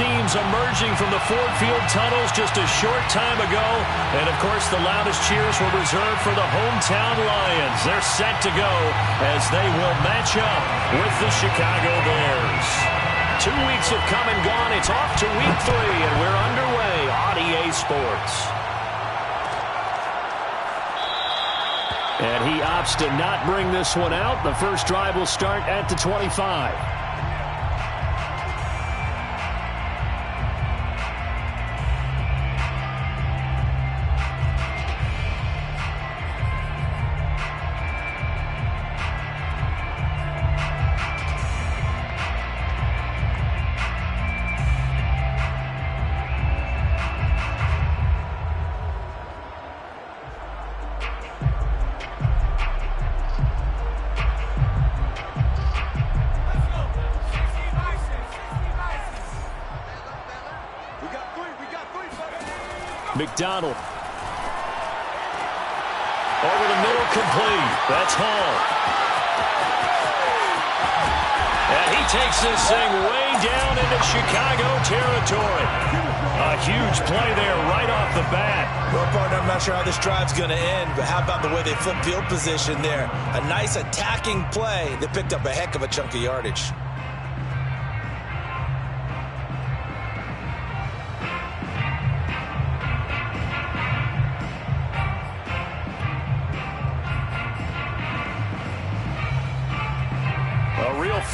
teams emerging from the Ford Field tunnels just a short time ago. And, of course, the loudest cheers were reserved for the hometown Lions. They're set to go as they will match up with the Chicago Bears. 2 weeks have come and gone. It's off to week 3, and we're underway on EA Sports. And he opts to not bring this one out. The first drive will start at the 25. McDonald. Over the middle, complete. That's Hall. And he takes this thing way down into Chicago territory. A huge play there right off the bat. Well, partner, I'm not sure how this drive's going to end, but how about the way they flip field position there? A nice attacking play that picked up a heck of a chunk of yardage.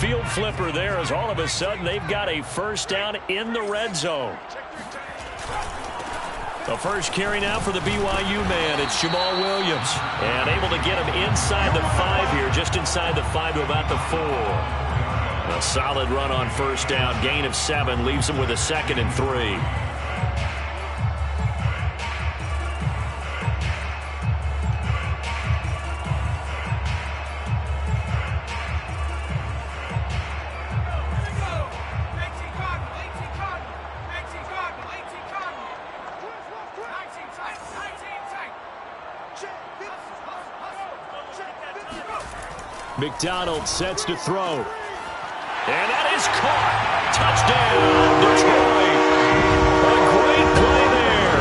Field flipper there as all of a sudden they've got a first down in the red zone. The first carry now for the BYU man. It's Jamal Williams. And able to get him inside the 5 here, just inside the 5 to about the 4. A solid run on first down. Gain of 7 leaves him with a 2nd and 3. McDonald sets to throw. And that is caught. Touchdown, Detroit. A great play there.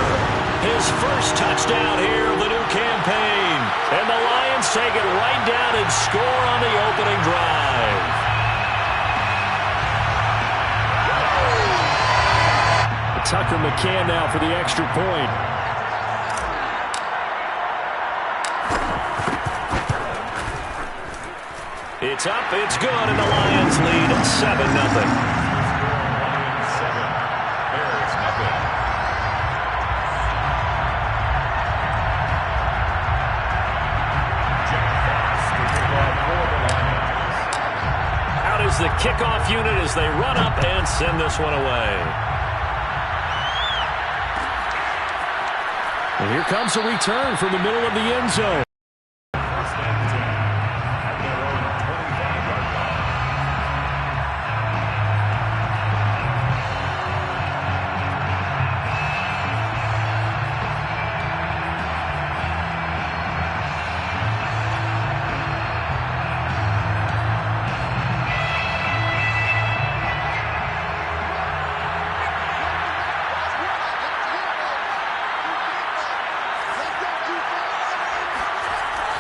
His first touchdown here of the new campaign. And the Lions take it right down and score on the opening drive. Tucker McCann now for the extra point. It's up, it's good, and the Lions lead 7-0. Out is the kickoff unit as they run up and send this one away. And here comes a return from the middle of the end zone.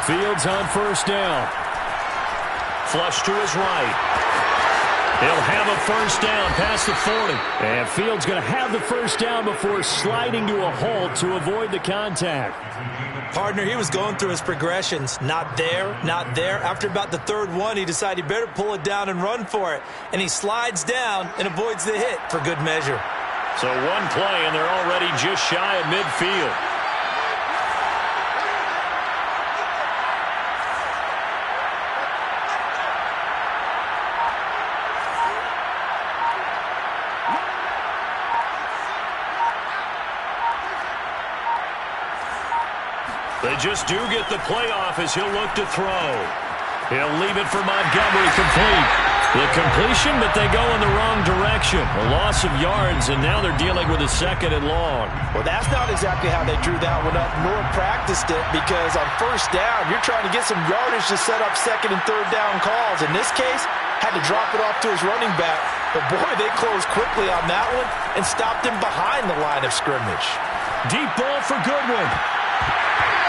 Fields on first down. Flush to his right. He'll have a first down past the 40. And Fields going to have the first down before sliding to a halt to avoid the contact. Partner, he was going through his progressions. Not there, not there. After about the 3rd one, he decided he better pull it down and run for it. And he slides down and avoids the hit for good measure. So one play, and they're already just shy of midfield. They just do get the playoff as he'll look to throw. He'll leave it for Montgomery, complete. The completion, but they go in the wrong direction. A loss of yards, and now they're dealing with a 2nd and long. Well, that's not exactly how they drew that one up, nor practiced it, because on 1st down, you're trying to get some yardage to set up 2nd and 3rd down calls. In this case, had to drop it off to his running back. But, boy, they closed quickly on that one and stopped him behind the line of scrimmage. Deep ball for Goodwin.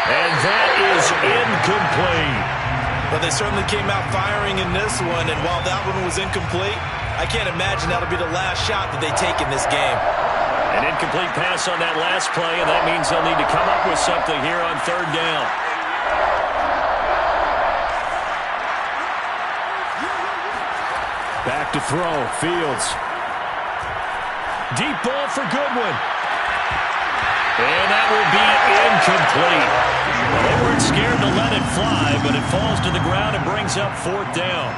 And that is incomplete. Well, they certainly came out firing in this one, and while that one was incomplete, I can't imagine that'll be the last shot that they take in this game. An incomplete pass on that last play, and that means they'll need to come up with something here on 3rd down. Back to throw, Fields. Deep ball for Goodwin. And that will be incomplete. Well, they weren't scared to let it fly, but it falls to the ground and brings up 4th down.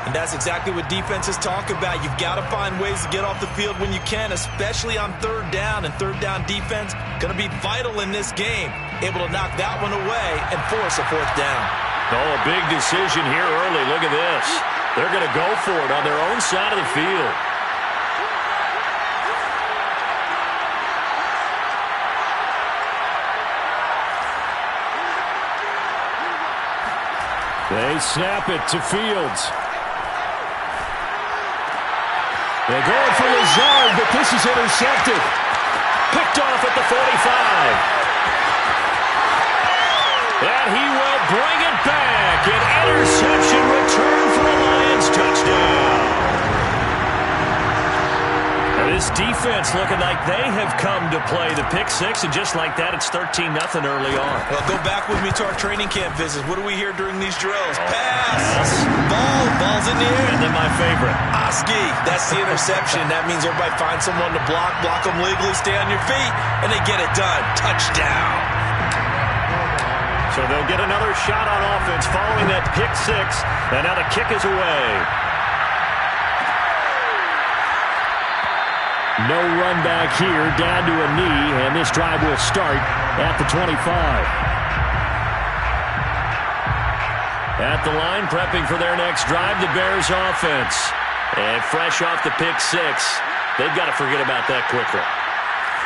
And that's exactly what defenses talk about. You've got to find ways to get off the field when you can, especially on 3rd down. And 3rd down defense going to be vital in this game. Able to knock that one away and force a 4th down. Oh, a big decision here early. Look at this. They're going to go for it on their own side of the field. They snap it to Fields. They're going for Lazard, but this is intercepted. Picked off at the 45. And he will bring it back. An interception return for a Lions touchdown. Now this defense looking like they have come to play the pick six, and just like that, it's 13-0 early on. Well, go back with me to our training camp visits. What do we hear during these drills? Pass. Ball's in the air. And then my favorite. Oski. That's the interception. That means everybody finds someone to block them legally, stay on your feet, and they get it done. Touchdown. So they'll get another shot on offense following that pick six, and now the kick is away. No run back here, down to a knee, and this drive will start at the 25. At the line, prepping for their next drive, the Bears offense. And fresh off the pick six, they've got to forget about that quicker.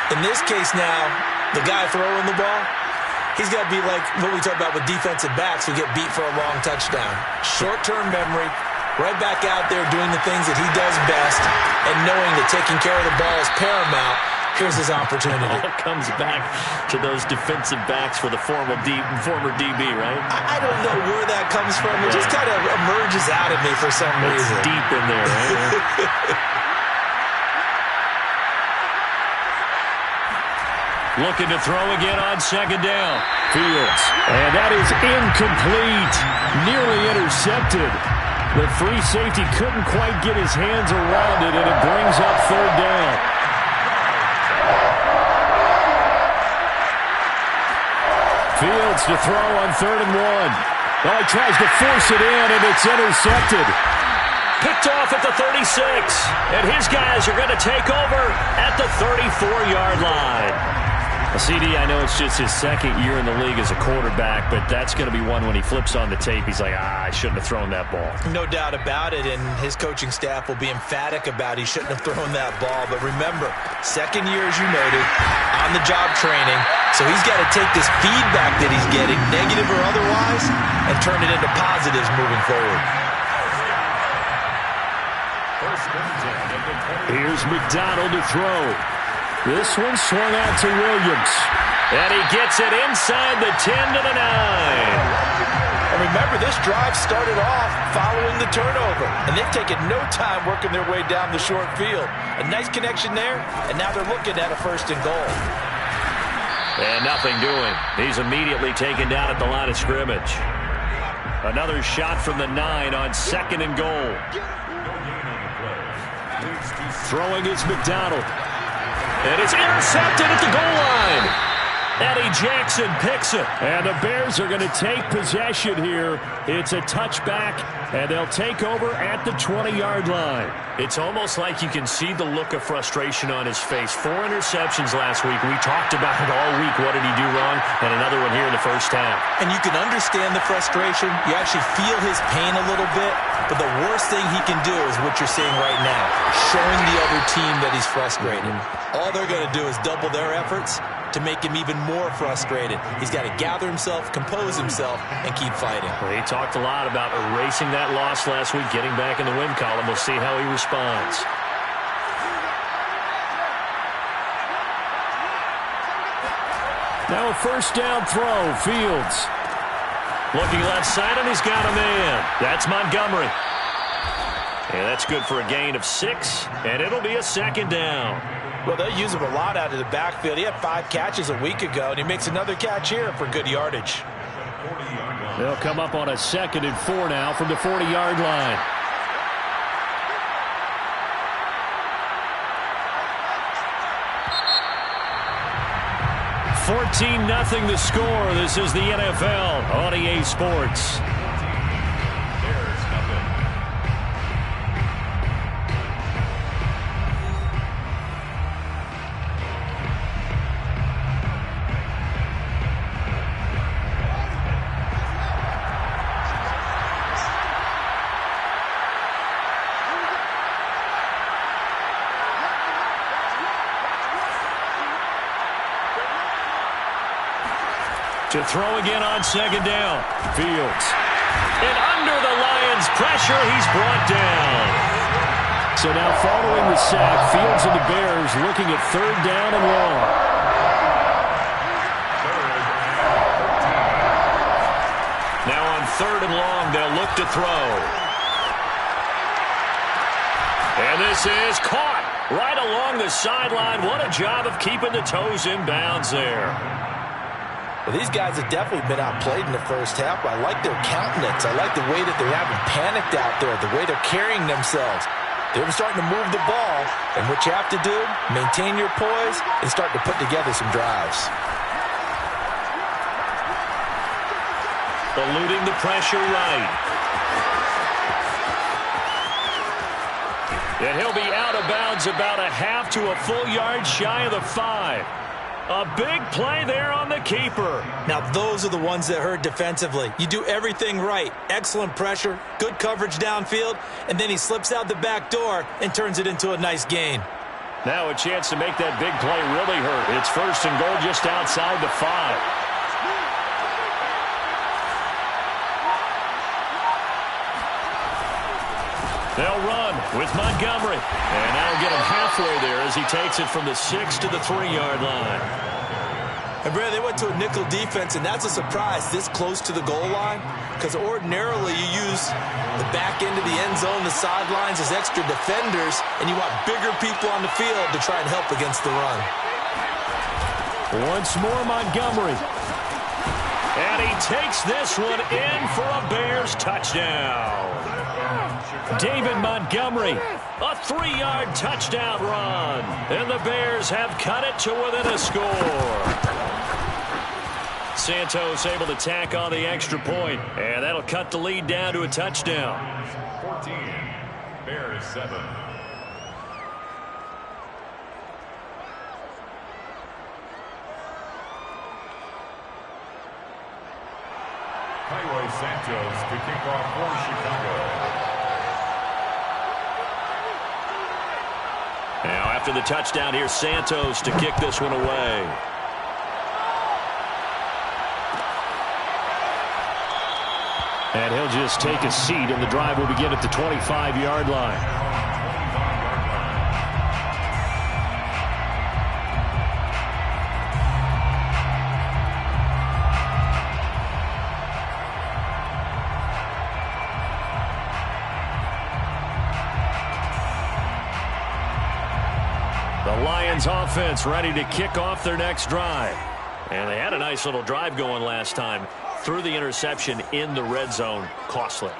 In this case now, the guy throwing the ball, he's got to be like what we talk about with defensive backs who get beat for a long touchdown. Short-term memory, right back out there doing the things that he does best, and knowing that taking care of the ball is paramount. Here's his opportunity. It all comes back to those defensive backs for the former DB, right? I don't know where that comes from. It just kind of emerges out of me for some reason. It's deep in there, right? Looking to throw again on 2nd down. Fields. And that is incomplete. Nearly intercepted. The free safety couldn't quite get his hands around it, and it brings up 3rd down. Fields to throw on 3rd and 1. Oh, he tries to force it in, and it's intercepted. Picked off at the 36. And his guys are going to take over at the 34-yard line. CD, I know it's just his 2nd year in the league as a quarterback, but that's going to be one when he flips on the tape, he's like, I shouldn't have thrown that ball. No doubt about it, and his coaching staff will be emphatic about he shouldn't have thrown that ball. But remember, 2nd year, as you noted, on-the-job training, so he's got to take this feedback that he's getting, negative or otherwise, and turn it into positives moving forward. Here's McDonald to throw. This one swung out to Williams. And he gets it inside the 10 to the 9. And remember, this drive started off following the turnover. And they've taken no time working their way down the short field. A nice connection there, and now they're looking at a 1st and goal. And nothing doing. He's immediately taken down at the line of scrimmage. Another shot from the 9 on 2nd and goal. Throwing is McDonald. And it's intercepted at the goal line. Eddie Jackson picks it. And the Bears are going to take possession here. It's a touchback, and they'll take over at the 20-yard line. It's almost like you can see the look of frustration on his face. 4 interceptions last week. We talked about it all week. What did he do wrong? And another one here in the first half. And you can understand the frustration. You actually feel his pain a little bit. But the worst thing he can do is what you're seeing right now, showing the other team that he's frustrated. All they're going to do is double their efforts to make him even more frustrated. He's got to gather himself, compose himself, and keep fighting. Well, he talked a lot about erasing that loss last week, getting back in the win column. We'll see how he responds. Now a first down throw, Fields. Looking left side, and he's got a man. That's Montgomery. And that's good for a gain of 6, and it'll be a second down. Well, they use him a lot out of the backfield. He had 5 catches a week ago, and he makes another catch here for good yardage. They'll come up on a 2nd and 4 now from the 40-yard line. $14-0 the score. This is the NFL on EA Sports. To throw again on 2nd down. Fields. And under the Lions' pressure, he's brought down. So now following the sack, Fields and the Bears looking at 3rd down and long. Now on 3rd and long, they'll look to throw. And this is caught right along the sideline. What a job of keeping the toes in bounds there. Well, these guys have definitely been outplayed in the first half. I like their countenance. I like the way that they haven't panicked out there, the way they're carrying themselves. They're starting to move the ball, and what you have to do, maintain your poise and start to put together some drives. Eluding the pressure right. And he'll be out of bounds about a half to a full yard shy of the 5. A big play there on the keeper. Now, those are the ones that hurt defensively. You do everything right. Excellent pressure, good coverage downfield, and then he slips out the back door and turns it into a nice gain. Now a chance to make that big play really hurt. It's 1st and goal just outside the 5. They'll run with Montgomery. And that'll get him halfway there as he takes it from the 6 to the 3-yard line. And Brad, they went to a nickel defense, and that's a surprise this close to the goal line, because ordinarily you use the back end of the end zone, the sidelines as extra defenders, and you want bigger people on the field to try and help against the run. Once more, Montgomery. And he takes this one in for a Bears touchdown. David Montgomery, a 3-yard touchdown run. And the Bears have cut it to within a score. Santos able to tack on the extra point, and that'll cut the lead down to a touchdown. 14, Bears 7. Highway Santos to kick off for Chicago. Now after the touchdown, here's Santos to kick this one away. And he'll just take a seat, and the drive will begin at the 25-yard line. The Lions offense ready to kick off their next drive. And they had a nice little drive going last time. Threw the interception in the red zone. Costly.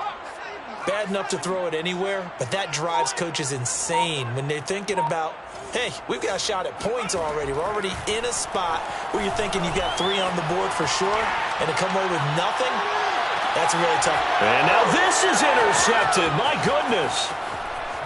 bad enough to throw it anywhere, but that drives coaches insane when they're thinking about, hey, we've got a shot at points already. We're already in a spot where you're thinking you've got 3 on the board for sure, and to come away with nothing, that's really tough. And now this is intercepted. My goodness.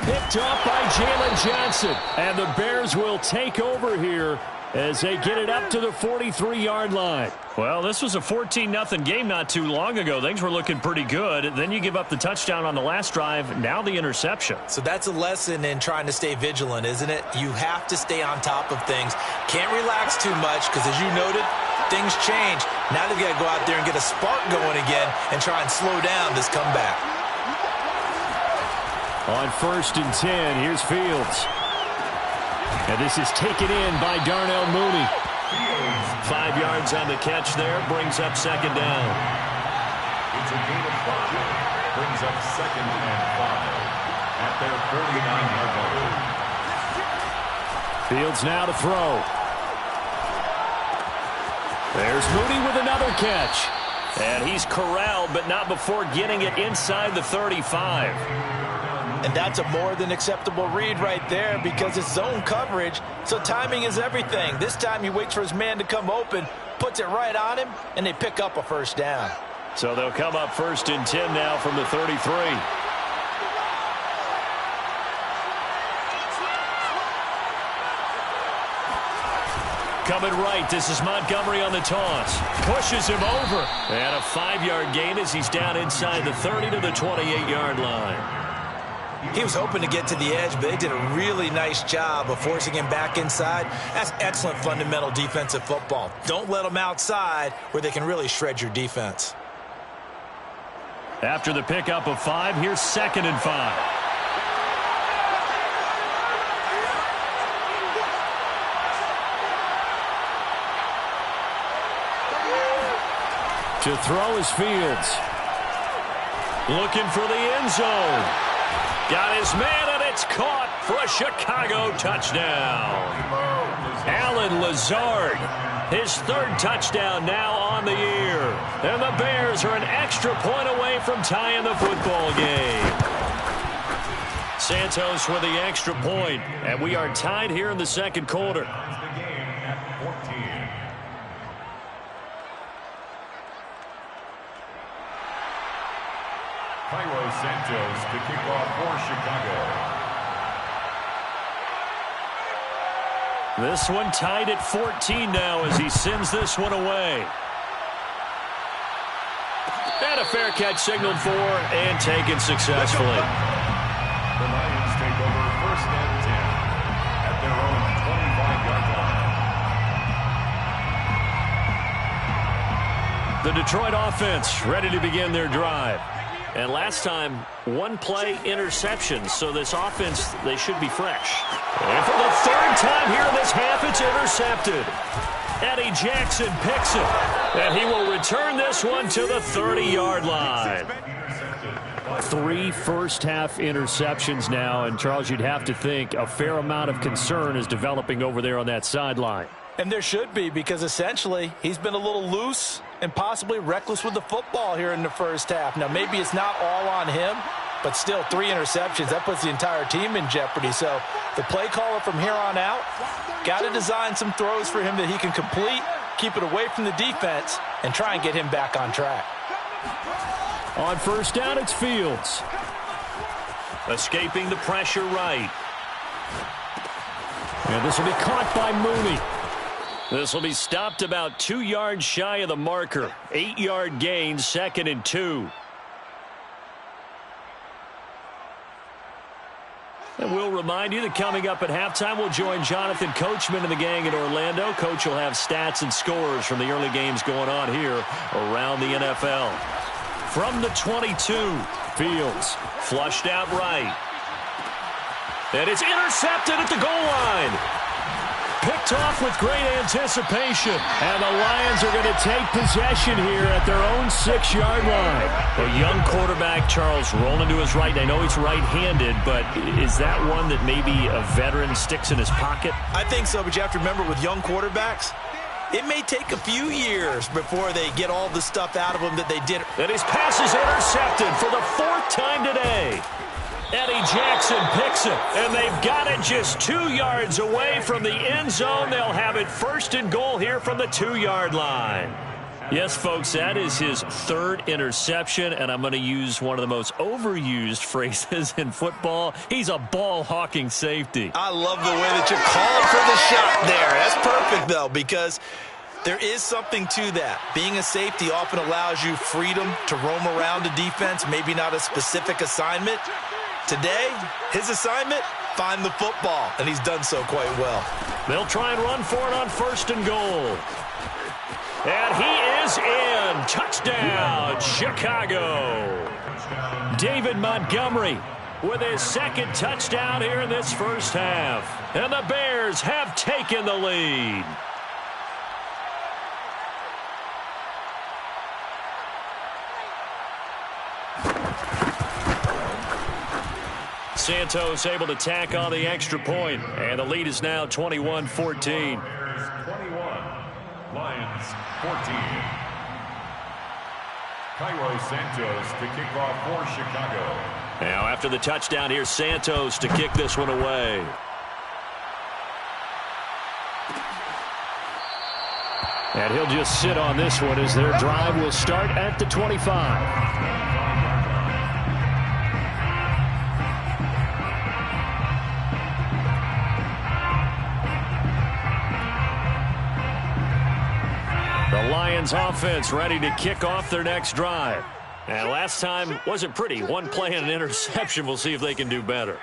Picked off by Jalen Johnson. And the Bears will take over here as they get it up to the 43-yard line. Well, this was a 14-0 game not too long ago. Things were looking pretty good. Then you give up the touchdown on the last drive. Now the interception. So that's a lesson in trying to stay vigilant, isn't it? You have to stay on top of things. Can't relax too much because, as you noted, things change. Now they've got to go out there and get a spark going again and try and slow down this comeback. On 1st and 10, here's Fields. And this is taken in by Darnell Mooney. 5 yards on the catch there, brings up 2nd down. It's a gain of 5. Brings up 2nd and 5 at their 49-yard line. Fields now to throw. There's Mooney with another catch. And he's corralled, but not before getting it inside the 35. And that's a more than acceptable read right there because it's zone coverage, so timing is everything. This time he waits for his man to come open, puts it right on him, and they pick up a 1st down. So they'll come up 1st and 10 now from the 33. Coming right, this is Montgomery on the toss. Pushes him over. And a 5-yard gain as he's down inside the 30 to the 28-yard line. He was hoping to get to the edge, but they did a really nice job of forcing him back inside. That's excellent fundamental defensive football. Don't let them outside where they can really shred your defense. After the pickup of 5, here's 2nd and 5. To throw is Fields. Looking for the end zone. Got his man, and it's caught for a Chicago touchdown. Allen Lazard, his 3rd touchdown now on the year. And the Bears are an extra point away from tying the football game. Santos with the extra point, and we are tied here in the 2nd quarter. Santos to kick off for Chicago. This one tied at 14 now as he sends this one away. And a fair catch signaled for and taken successfully. The Lions take over 1st and 10 at their own 25-yard line. The Detroit offense ready to begin their drive. And last time, 1 play interception, so this offense, they should be fresh. And for the 3rd time here in this half, it's intercepted. Eddie Jackson picks it, and he will return this one to the 30-yard line. 3 first-half interceptions now, and Charles, you'd have to think a fair amount of concern is developing over there on that sideline. And there should be, because essentially he's been a little loose and possibly reckless with the football here in the 1st half. Now, maybe it's not all on him, but still 3 interceptions. That puts the entire team in jeopardy. So the play caller from here on out got to design some throws for him that he can complete, keep it away from the defense, and try and get him back on track. On 1st down, it's Fields. Escaping the pressure right. And this will be caught by Mooney. This will be stopped about 2 yards shy of the marker. 8-yard gain, 2nd and 2. And we'll remind you that coming up at halftime, we'll join Jonathan Coachman and the gang in Orlando. Coach will have stats and scores from the early games going on here around the NFL. From the 22, Fields flushed out right. And it's intercepted at the goal line. Picked off with great anticipation. And the Lions are going to take possession here at their own 6-yard line. A young quarterback, Charles, rolling to his right. I know he's right-handed, but is that one that maybe a veteran sticks in his pocket? I think so, but you have to remember with young quarterbacks, It may take a few years before they get all the stuff out of him that they did. And his pass is intercepted for the 4th time today. Eddie Jackson picks it, and they've got it just 2 yards away from the end zone. They'll have it 1st and goal here from the 2-yard line. Yes, folks, that is his 3rd interception, and I'm going to use one of the most overused phrases in football. He's a ball-hawking safety. I love the way that you're calling for the shot there. That's perfect, though, because there is something to that. Being a safety often allows you freedom to roam around a defense, maybe not a specific assignment. Today, his assignment, find the football, and he's done so quite well. They'll try and run for it on 1st and goal. And he is in. Touchdown, Chicago. David Montgomery with his 2nd touchdown here in this first half. And the Bears have taken the lead. Santos able to tack on the extra point, and the lead is now 21-14. Bears 21, Lions 14. Cairo Santos to kick off for Chicago. Now after the touchdown, here's Santos to kick this one away. And he'll just sit on this one as their drive will start at the 25. The Lions offense ready to kick off their next drive. And last time wasn't pretty. One play and an interception. We'll see if they can do better.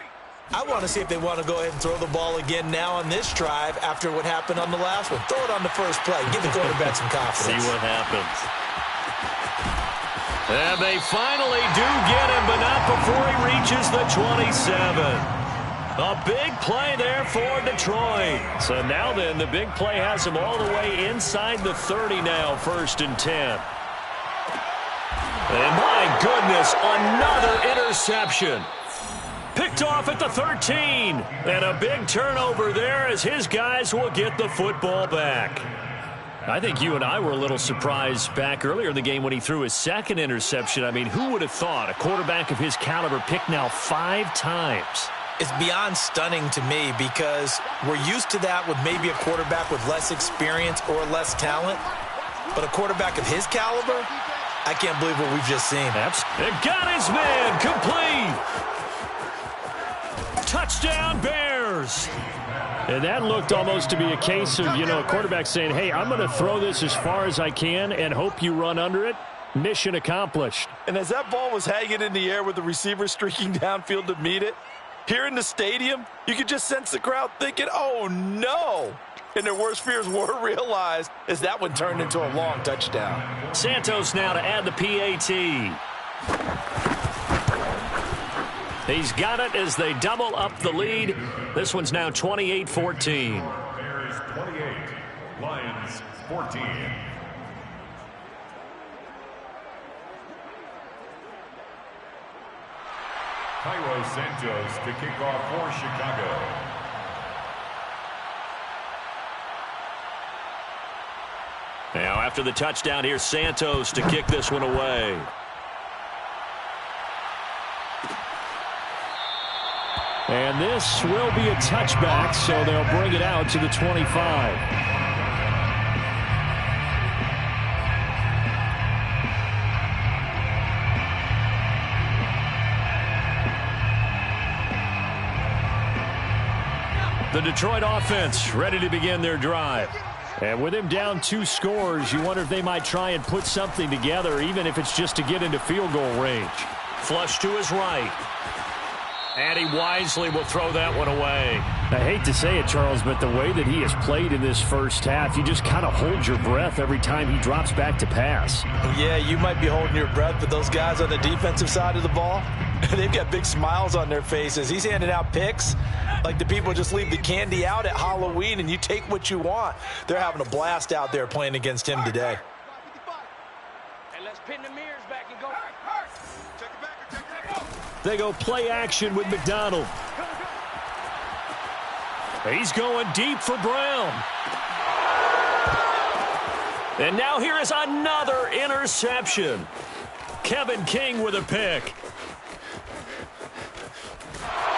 I want to see if they want to go ahead and throw the ball again now on this drive after what happened on the last one. Throw it on the first play. Give the quarterback some confidence. See what happens. And they finally do get him, but not before he reaches the 27. A big play there for Detroit. So now then, the big play has him all the way inside the 30 now, 1st and 10. And my goodness, another interception. Picked off at the 13. And a big turnover there as his guys will get the football back. I think you and I were a little surprised back earlier in the game when he threw his 2nd interception. I mean, who would have thought a quarterback of his caliber picked now 5 times? It's beyond stunning to me because we're used to that with maybe a quarterback with less experience or less talent. But a quarterback of his caliber, I can't believe what we've just seen. It got his man complete. Touchdown, Bears. And that looked almost to be a case of, a quarterback saying, hey, I'm going to throw this as far as I can and hope you run under it. Mission accomplished. And as that ball was hanging in the air with the receiver streaking downfield to meet it, here in the stadium, you could just sense the crowd thinking, oh, no. And their worst fears were realized as that one turned into a long touchdown. Santos now to add the PAT. He's got it as they double up the lead. This one's now 28-14. Bears 28, Lions 14. Cairo Santos to kick off for Chicago. Now after the touchdown, here's Santos to kick this one away. And this will be a touchback, so they'll bring it out to the 25. The Detroit offense ready to begin their drive. And with him down 2 scores, you wonder if they might try and put something together, even if it's just to get into field goal range. Flush to his right. And he wisely will throw that one away. I hate to say it, Charles, but the way that he has played in this first half, you just kind of hold your breath every time he drops back to pass. Yeah, you might be holding your breath, but those guys on the defensive side of the ball, they've got big smiles on their faces. He's handing out picks like the people just leave the candy out at Halloween and you take what you want. They're having a blast out there playing against him today. And let's pin the mirrors back and go. They go play action with McDonald. He's going deep for Brown. And now here is another interception. Kevin King with a pick.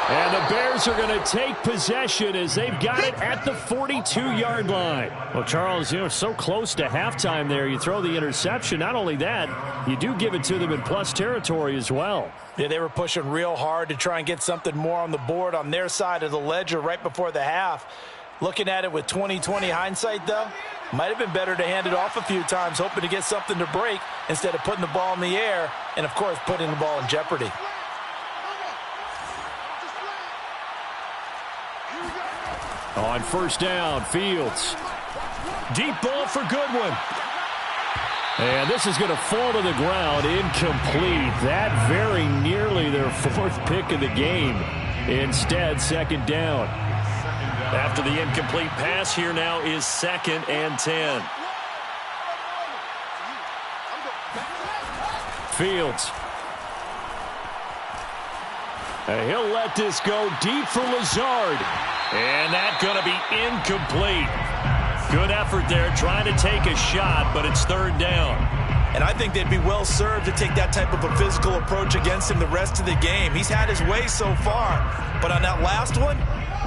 And the Bears are going to take possession as they've got it at the 42-yard line. Well, Charles, so close to halftime there. You throw the interception. Not only that, you do give it to them in plus territory as well. Yeah, they were pushing real hard to try and get something more on the board on their side of the ledger right before the half. Looking at it with 20/20 hindsight, though, might have been better to hand it off a few times, hoping to get something to break instead of putting the ball in the air and, of course, putting the ball in jeopardy. On first down, Fields. Deep ball for Goodwin. And this is going to fall to the ground, incomplete. That very nearly their fourth pick of the game. Instead, second down. After the incomplete pass, here now is 2nd and 10. Fields. And he'll let this go deep for Lazard. And that's going to be incomplete. Good effort there trying to take a shot, but it's 3rd down. And I think they'd be well served to take that type of a physical approach against him the rest of the game. He's had his way so far, but on that last one,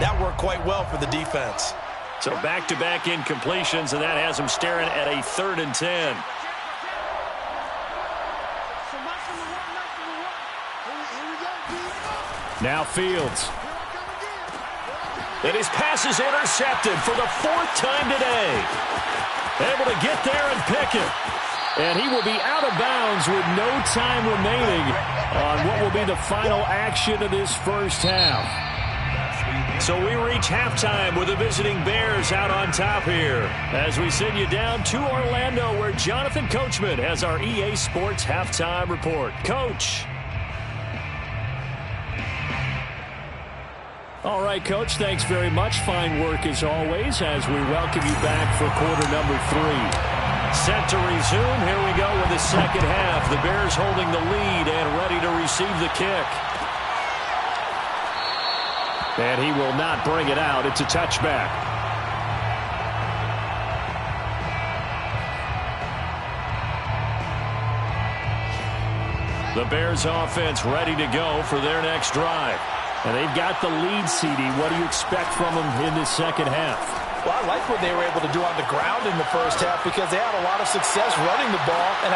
that worked quite well for the defense. So back-to-back incompletions, and that has him staring at a 3rd and 10. Now Fields. And his pass is intercepted for the 4th time today. Able to get there and pick it. And he will be out of bounds with no time remaining on what will be the final action of this first half. So we reach halftime with the visiting Bears out on top here as we send you down to Orlando where Jonathan Coachman has our EA Sports Halftime Report. Coach. All right, Coach, thanks very much. Fine work as always as we welcome you back for quarter number 3. Set to resume. Here we go with the second half. The Bears holding the lead and ready to receive the kick. And he will not bring it out. It's a touchback. The Bears offense ready to go for their next drive. And they've got the lead, CD. What do you expect from them in this second half? Well, I like what they were able to do on the ground in the first half because they had a lot of success running the ball. And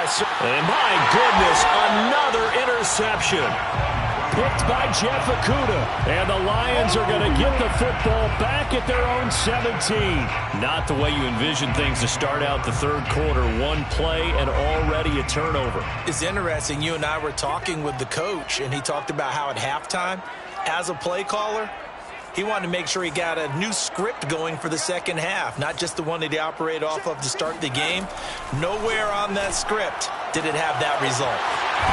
my goodness, another interception. Picked by Jeff Okudah. And the Lions are going to get the football back at their own 17. Not the way you envision things to start out the third quarter. One play and already a turnover. It's interesting. You and I were talking with the coach, and he talked about how at halftime, as a play caller, he wanted to make sure he got a new script going for the second half, not just the one that he operated off of to start the game. Nowhere on that script did it have that result.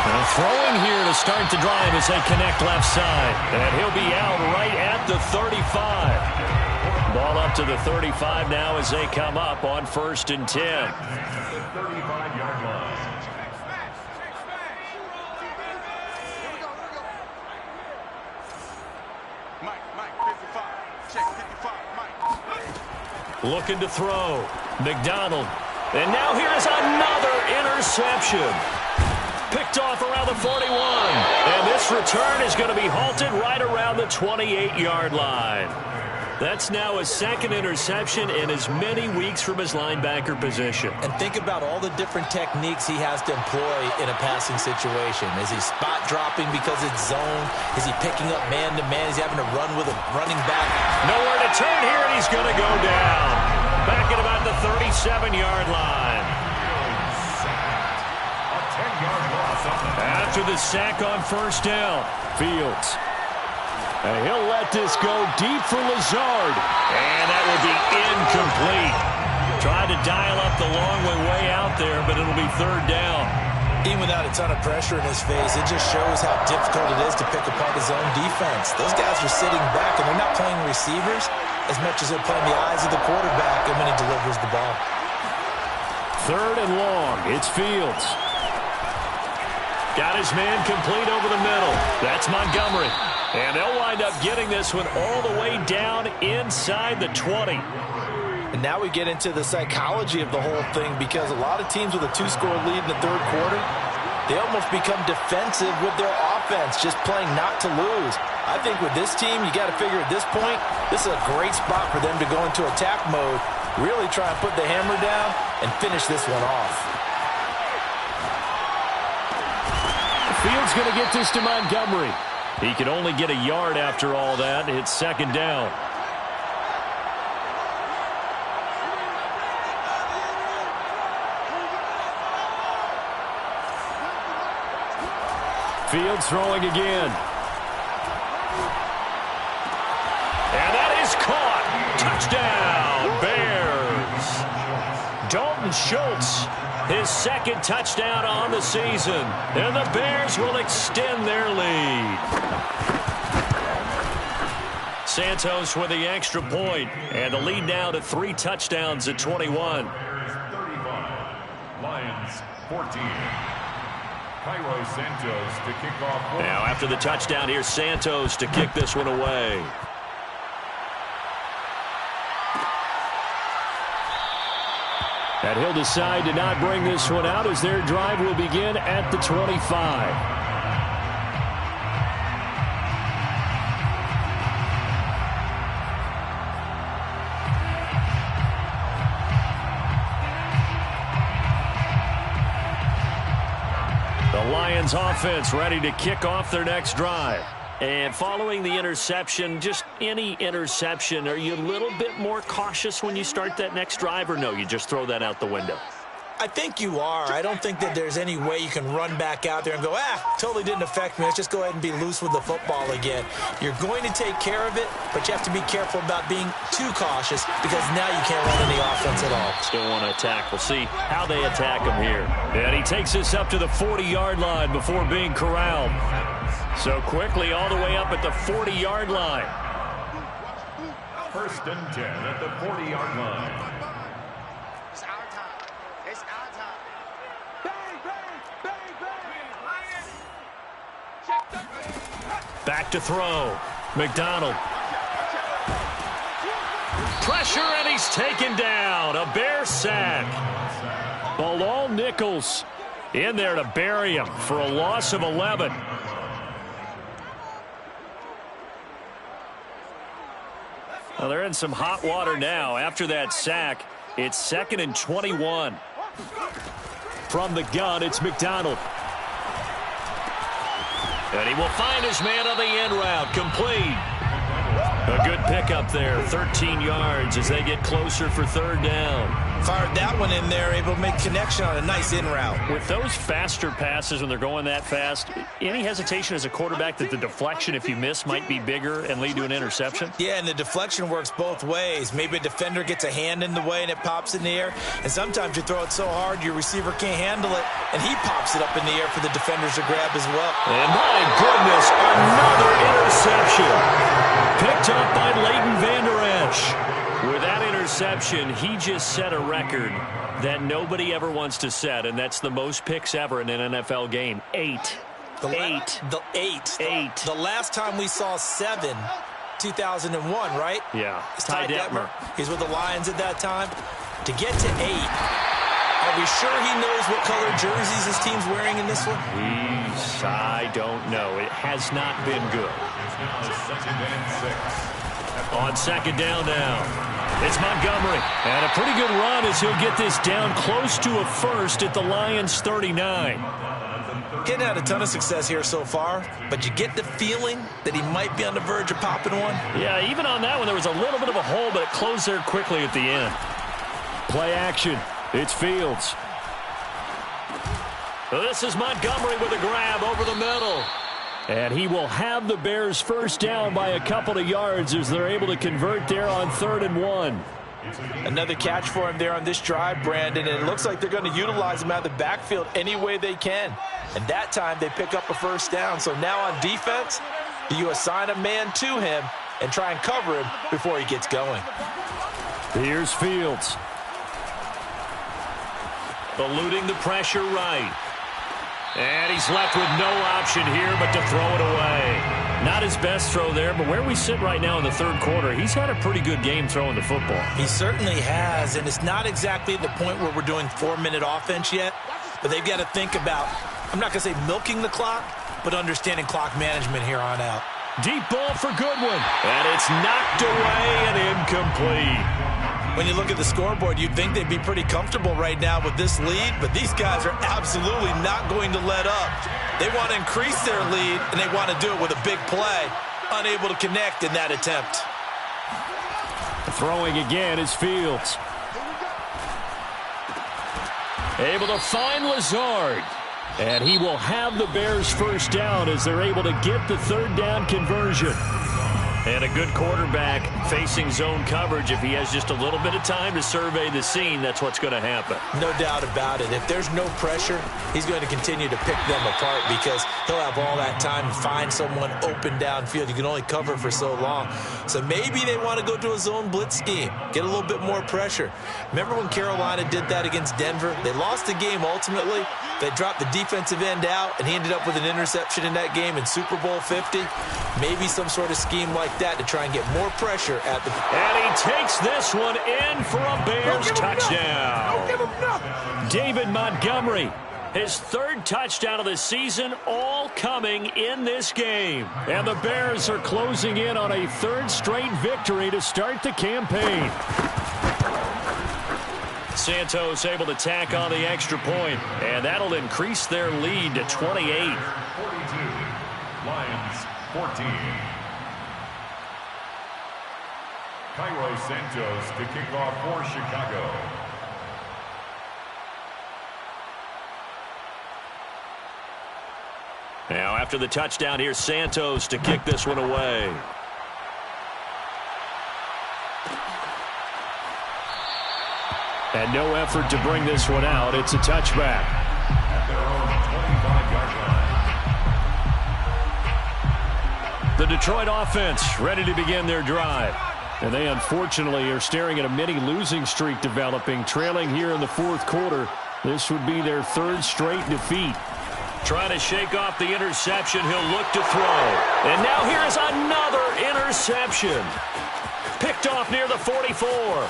Well, throwing here to start the drive as they connect left side. And he'll be out right at the 35. Ball up to the 35 now as they come up on 1st and 10. The 35-yard line. Looking to throw. McDonald. And now here is another interception. Picked off around the 41. And this return is going to be halted right around the 28-yard line. That's now his 2nd interception in as many weeks from his linebacker position. And think about all the different techniques he has to employ in a passing situation. Is he spot dropping because it's zone? Is he picking up man-to-man? Is he having to run with a running back? Nowhere to turn here, and he's going to go down. Back at about the 37-yard line. A 10-yard loss on the After the sack on first down, Fields. And he'll let this go deep for Lazard. And that will be incomplete. Tried to dial up the long way out there, but it'll be 3rd down. Even without a ton of pressure in his face, it just shows how difficult it is to pick apart his own defense. Those guys are sitting back, and they're not playing receivers as much as they're playing the eyes of the quarterback and when he delivers the ball. 3rd and long. It's Fields. Got his man complete over the middle. That's Montgomery. And they'll wind up getting this one all the way down inside the 20. And now we get into the psychology of the whole thing, because a lot of teams with a 2-score lead in the third quarter, they almost become defensive with their offense, just playing not to lose. I think with this team, you got to figure at this point, this is a great spot for them to go into attack mode, really try and put the hammer down and finish this one off. Fields going to get this to Montgomery. He can only get a yard after all that. It's second down. Fields throwing again. And that is caught. Touchdown, Bears. Dalton Schultz, his second touchdown on the season. And the Bears will extend their lead. Santos with the extra point. And the lead now to 3 touchdowns at 21. Bears 35, Lions 14. Cairo Santos to kick off. Now after the touchdown, here's Santos to kick this one away. And he'll decide to not bring this one out as their drive will begin at the 25. The Lions offense ready to kick off their next drive. And following the interception, just any interception, are you a little bit more cautious when you start that next drive, or no, you just throw that out the window? I think you are. I don't think that there's any way you can run back out there and go, totally didn't affect me. Let's just go ahead and be loose with the football again. You're going to take care of it, but you have to be careful about being too cautious, because now you can't run any offense at all. Still want to attack. We'll see how they attack him here. And he takes this up to the 40-yard line before being corralled. So quickly all the way up at the 40-yard line. First and 10 at the 40-yard line. It's our time. It's our time. Bang, bang, bang, bang. Back to throw. McDonald. Pressure, and he's taken down. A Bear sack. Bilal Nichols in there to bury him for a loss of 11. Well, they're in some hot water now. After that sack, it's 2nd and 21. From the gun, it's McDonald. And he will find his man on the end route. Complete. A good pickup there. 13 yards as they get closer for third down. Fired that one in there, able to make connection on a nice in route. With those faster passes when they're going that fast, any hesitation as a quarterback that the deflection, if you miss, might be bigger and lead to an interception? Yeah, and the deflection works both ways. Maybe a defender gets a hand in the way and it pops in the air. And sometimes you throw it so hard your receiver can't handle it, and he pops it up in the air for the defenders to grab as well. And my goodness, another interception. Picked up by Leighton Vander Esch. With that interception, he just set a record that nobody ever wants to set, and that's the most picks ever in an NFL game. 8. The last time we saw 7, 2001, right? Yeah. It's Ty Detmer. He's with the Lions at that time. To get to 8, are we sure he knows what color jerseys his team's wearing in this one? I don't know. It has not been good. On second down now, it's Montgomery. And a pretty good run as he'll get this down close to a first at the Lions' 39. Getting had a ton of success here so far, but you get the feeling that he might be on the verge of popping one. Yeah, even on that one, there was a little bit of a hole, but it closed there quickly at the end. Play action. It's Fields. This is Montgomery with a grab over the middle. And he will have the Bears first down by a couple of yards as they're able to convert there on 3rd and 1. Another catch for him there on this drive, Brandon, and it looks like they're going to utilize him out of the backfield any way they can. And that time they pick up a first down. So now on defense, do you assign a man to him and try and cover him before he gets going? Here's Fields. Eluding the pressure right. And he's left with no option here but to throw it away. Not his best throw there, but where we sit right now in the third quarter, he's had a pretty good game throwing the football. He certainly has, and it's not exactly at the point where we're doing 4-minute offense yet, but they've got to think about, I'm not going to say milking the clock, but understanding clock management here on out. Deep ball for Goodwin, and it's knocked away and incomplete. When you look at the scoreboard, you'd think they'd be pretty comfortable right now with this lead, but these guys are absolutely not going to let up. They want to increase their lead, and they want to do it with a big play. Unable to connect in that attempt. Throwing again is Fields. Able to find Lazard. And he will have the Bears first down as they're able to get the third down conversion. And a good quarterback facing zone coverage. If he has just a little bit of time to survey the scene, that's what's going to happen. No doubt about it. If there's no pressure, he's going to continue to pick them apart because he'll have all that time to find someone open downfield. You can only cover for so long. So maybe they want to go to a zone blitz scheme, get a little bit more pressure. Remember when Carolina did that against Denver? They lost the game ultimately. They dropped the defensive end out, and he ended up with an interception in that game in Super Bowl 50. Maybe some sort of scheme like that to try and get more pressure at the... And he takes this one in for a Bears touchdown. David Montgomery, his third touchdown of the season, all coming in this game. And the Bears are closing in on a third straight victory to start the campaign. Santos able to tack on the extra point, and that'll increase their lead to 28. 42, Lions 14. Cairo Santos to kick off for Chicago. Now after the touchdown, here's Santos to kick this one away. And no effort to bring this one out. It's a touchback. At their own 25-yard line. The Detroit offense ready to begin their drive. And they unfortunately are staring at a mini losing streak developing, trailing here in the fourth quarter. This would be their third straight defeat. Trying to shake off the interception. He'll look to throw. And now here's another interception. Picked off near the 44.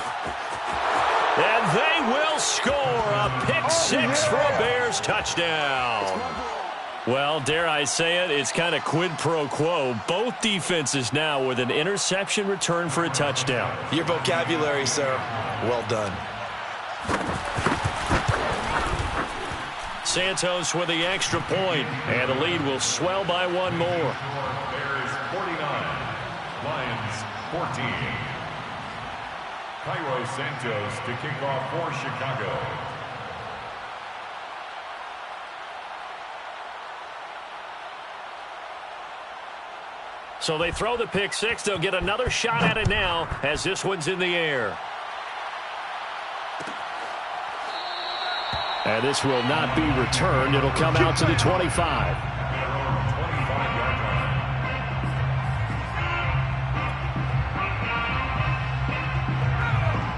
And they will score a pick six for a Bears touchdown. Well, dare I say it, it's kind of quid pro quo. Both defenses now with an interception return for a touchdown. Your vocabulary, sir. Well done. Santos with the extra point, and the lead will swell by one more. Bears 49, Lions 14. Cairo Santos to kick off for Chicago. So they throw the pick six. They'll get another shot at it now as this one's in the air. And this will not be returned. It'll come out to the 25.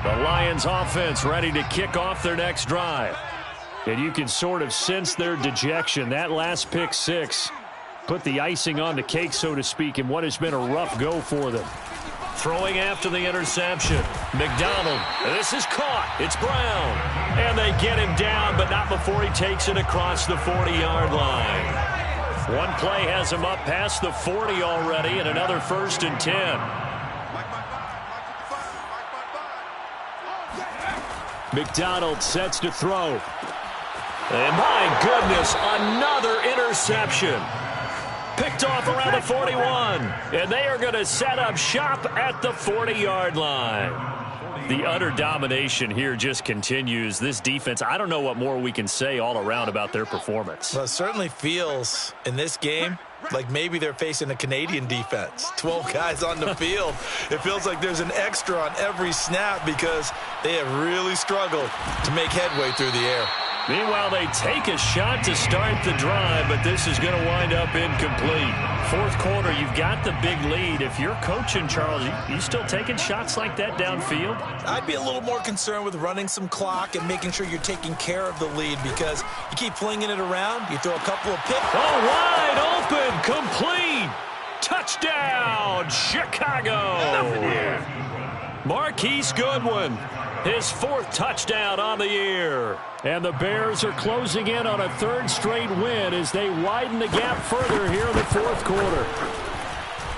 The Lions offense ready to kick off their next drive. And you can sort of sense their dejection. That last pick six put the icing on the cake, so to speak, in what has been a rough go for them. Throwing after the interception. McDonald. This is caught. It's Brown. And they get him down, but not before he takes it across the 40-yard line. One play has him up past the 40 already, and another 1st and 10. McDonald sets to throw. And my goodness, another interception. Picked off around the 41. And they are going to set up shop at the 40-yard line. The utter domination here just continues. This defense, I don't know what more we can say all around about their performance. Well, it certainly feels in this game like maybe they're facing a Canadian defense. 12 guys on the field. It feels like there's an extra on every snap because they have really struggled to make headway through the air. Meanwhile, they take a shot to start the drive, but this is going to wind up incomplete. Fourth quarter, you've got the big lead. If you're coaching, Charles, you still taking shots like that downfield? I'd be a little more concerned with running some clock and making sure you're taking care of the lead because you keep flinging it around, you throw a couple of picks. Oh, wide open, complete. Touchdown. Touchdown, Chicago! Marquise Goodwin, his 4th touchdown on the year. And the Bears are closing in on a 3rd straight win as they widen the gap further here in the 4th quarter.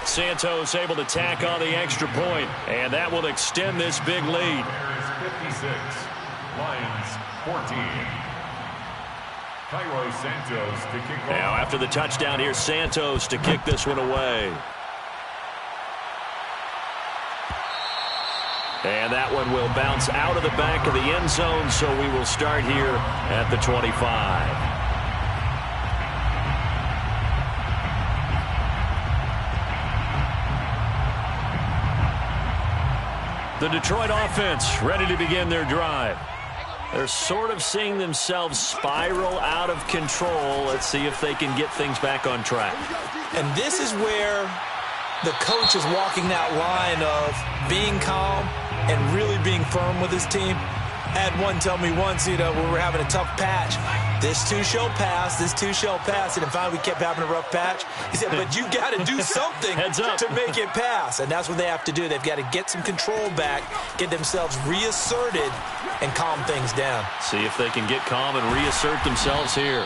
Santos able to tack on the extra point, and that will extend this big lead. Bears 56, Lions 14. Cairo Santos to kick off. Now after the touchdown, here's Santos to kick this one away. And that one will bounce out of the back of the end zone, so we will start here at the 25. The Detroit offense ready to begin their drive. They're sort of seeing themselves spiral out of control. Let's see if they can get things back on track. And this is where the coach is walking that line of being calm and really being firm with his team. I had one tell me once, we were having a tough patch. This too shall pass, this too shall pass. And finally we kept having a rough patch. He said, but you got to do something to make it pass. And that's what they have to do. They've got to get some control back, get themselves reasserted, and calm things down. See if they can get calm and reassert themselves here.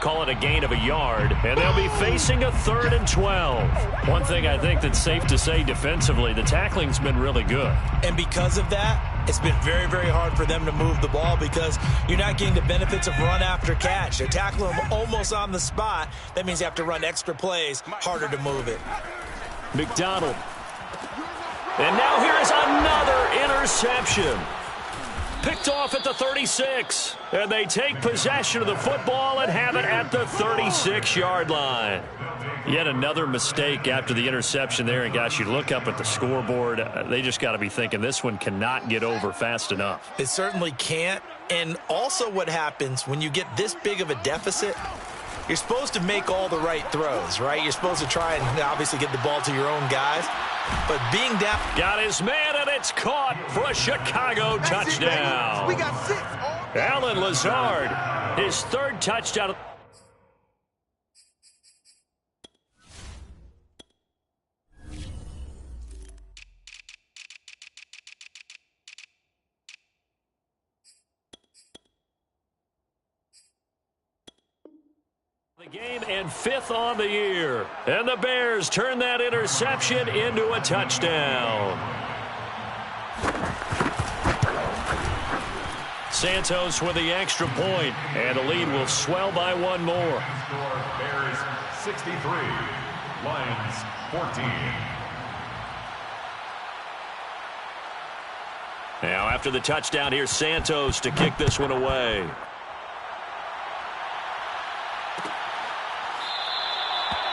Call it a gain of a yard, and they'll be facing a 3rd and 12. One thing I think that's safe to say defensively, the tackling's been really good. And because of that, it's been very, very hard for them to move the ball because you're not getting the benefits of run after catch. They're tackling them almost on the spot. That means you have to run extra plays, harder to move it. McDonald. And now here is another interception. Picked off at the 36. And they take possession of the football and have it at the 36-yard line. Yet another mistake after the interception there. And, gosh, you look up at the scoreboard. They just got to be thinking this one cannot get over fast enough. It certainly can't. And also what happens when you get this big of a deficit, you're supposed to make all the right throws, right? You're supposed to try and obviously get the ball to your own guys. But being down... Got his man, and it's caught for a Chicago touchdown. We got 6. Alan Lazard, his 3rd touchdown. The game and 5th on the year. And the Bears turn that interception into a touchdown. Santos with the extra point, and the lead will swell by one more. Bears 63, Lions 14. Now after the touchdown, here's Santos to kick this one away.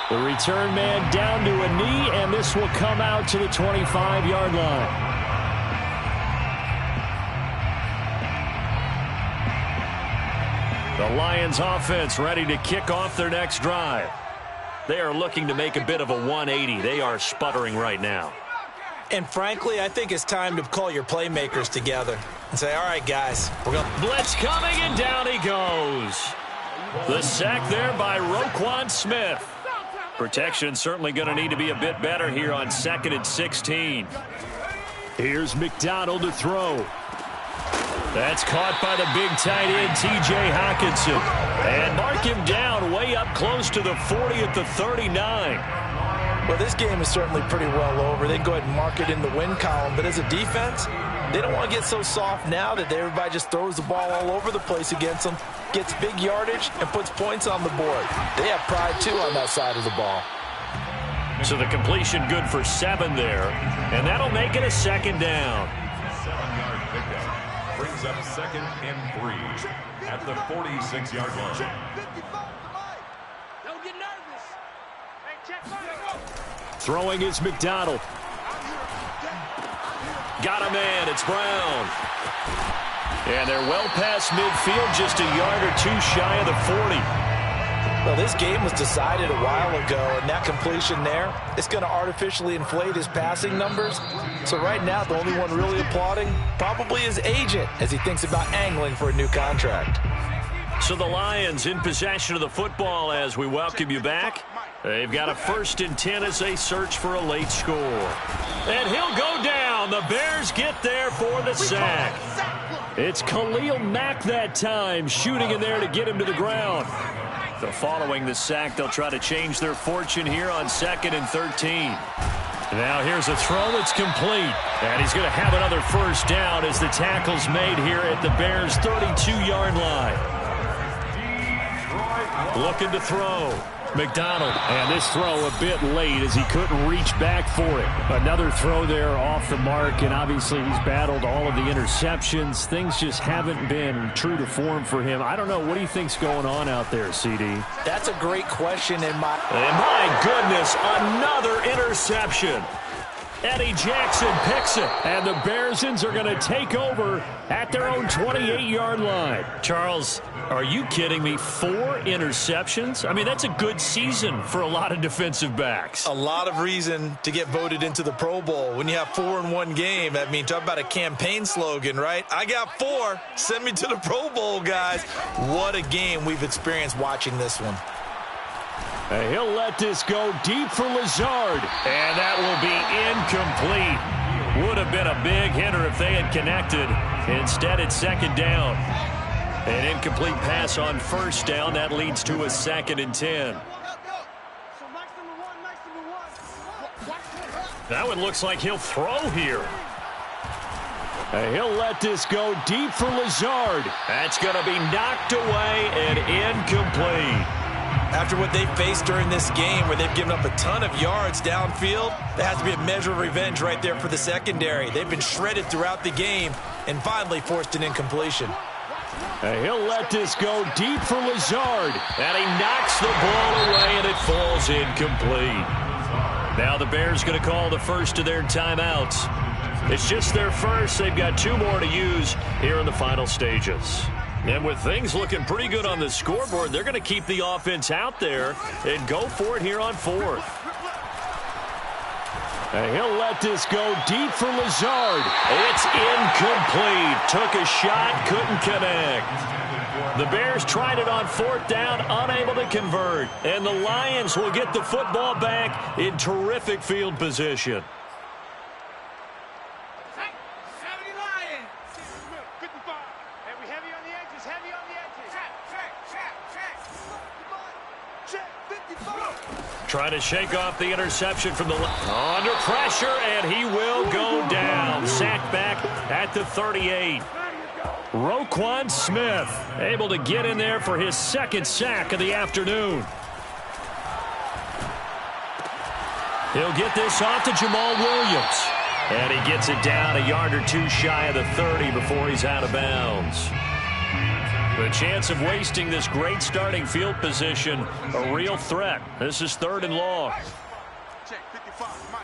The return man down to a knee, and this will come out to the 25-yard line. The Lions offense ready to kick off their next drive. They are looking to make a bit of a 180. They are sputtering right now. And frankly, I think it's time to call your playmakers together and say, all right, guys, we're going. Blitz coming, and down he goes. The sack there by Roquan Smith. Protection certainly going to need to be a bit better here on 2nd and 16. Here's McDonald to throw. That's caught by the big tight end, T.J. Hockenson. And mark him down way up close to the 40 at the 39. Well, this game is certainly pretty well over. They can go ahead and mark it in the win column. But as a defense, they don't want to get so soft now that everybody just throws the ball all over the place against them, gets big yardage, and puts points on the board. They have pride, too, on that side of the ball. So the completion good for 7 there. And that'll make it a 2nd down. 7-yard pickup. Brings up 2nd and 3 at the 46-yard line. Don't get nervous. Hey, check mine. Throwing is McDonald. Got a man. It's Brown. And they're well past midfield, just a yard or 2 shy of the 40. Well, this game was decided a while ago, and that completion there, it's going to artificially inflate his passing numbers. So right now, the only one really applauding probably his agent as he thinks about angling for a new contract. So the Lions in possession of the football as we welcome you back. They've got a 1st and 10 as they search for a late score. And he'll go down. The Bears get there for the sack. It's Khalil Mack that time, shooting in there to get him to the ground. So following the sack, they'll try to change their fortune here on 2nd and 13. Now here's a throw that's complete. And he's going to have another 1st down as the tackle's made here at the Bears' 32-yard line. Looking to throw. McDonald, and this throw a bit late as he couldn't reach back for it. Another throw there off the mark, and obviously he's battled all of the interceptions. Things just haven't been true to form for him. I don't know. What do you think's going on out there, CD? That's a great question. And my goodness, another interception. Eddie Jackson picks it, and the Bearsons are going to take over at their own 28-yard line. Charles, are you kidding me? 4 interceptions? I mean, that's a good season for a lot of defensive backs. A lot of reason to get voted into the Pro Bowl. When you have 4 in one game, I mean, talk about a campaign slogan, right? I got 4. Send me to the Pro Bowl, guys. What a game we've experienced watching this one. And he'll let this go deep for Lazard. And that will be incomplete. Would have been a big hitter if they had connected. Instead, it's 2nd down. An incomplete pass on 1st down. That leads to a 2nd and 10. That one looks like he'll throw here. And he'll let this go deep for Lazard. That's going to be knocked away and incomplete. After what they faced during this game where they've given up a ton of yards downfield, there has to be a measure of revenge right there for the secondary. They've been shredded throughout the game and finally forced an incompletion. And he'll let this go deep for Lazard. And he knocks the ball away and it falls incomplete. Now the Bears going to call the first of their timeouts. It's just their first. They've got 2 more to use here in the final stages. And with things looking pretty good on the scoreboard, they're going to keep the offense out there and go for it here on 4th. And he'll let this go deep for Lazard. It's incomplete. Took a shot, couldn't connect. The Bears tried it on 4th down, unable to convert. And the Lions will get the football back in terrific field position. Trying to shake off the interception from the under pressure, and he will go down. Sacked back at the 38. Roquan Smith able to get in there for his 2nd sack of the afternoon. He'll get this off to Jamal Williams. And he gets it down a yard or 2 shy of the 30 before he's out of bounds. The chance of wasting this great starting field position, a real threat. This is 3rd and long. Check 55, Mike.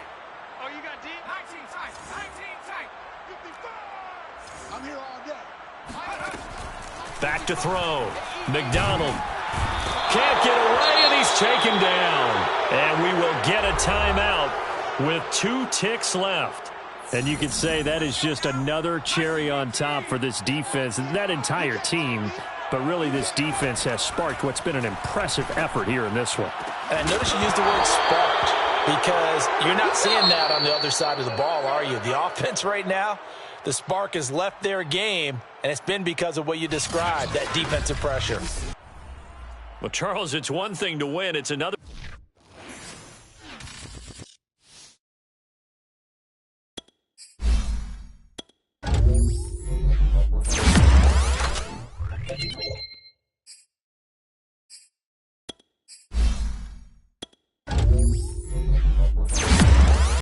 Oh, you got D? 19 tight. 19 tight. 55. I'm here all day. Back to throw. McDonald can't get away, and he's taken down. And we will get a timeout with 2 ticks left. And you can say that is just another cherry on top for this defense and that entire team. But really, this defense has sparked what's been an impressive effort here in this one. And notice you used the word sparked because you're not seeing that on the other side of the ball, are you? The offense right now, the spark has left their game, and it's been because of what you described, that defensive pressure. Well, Charles, it's one thing to win. It's another.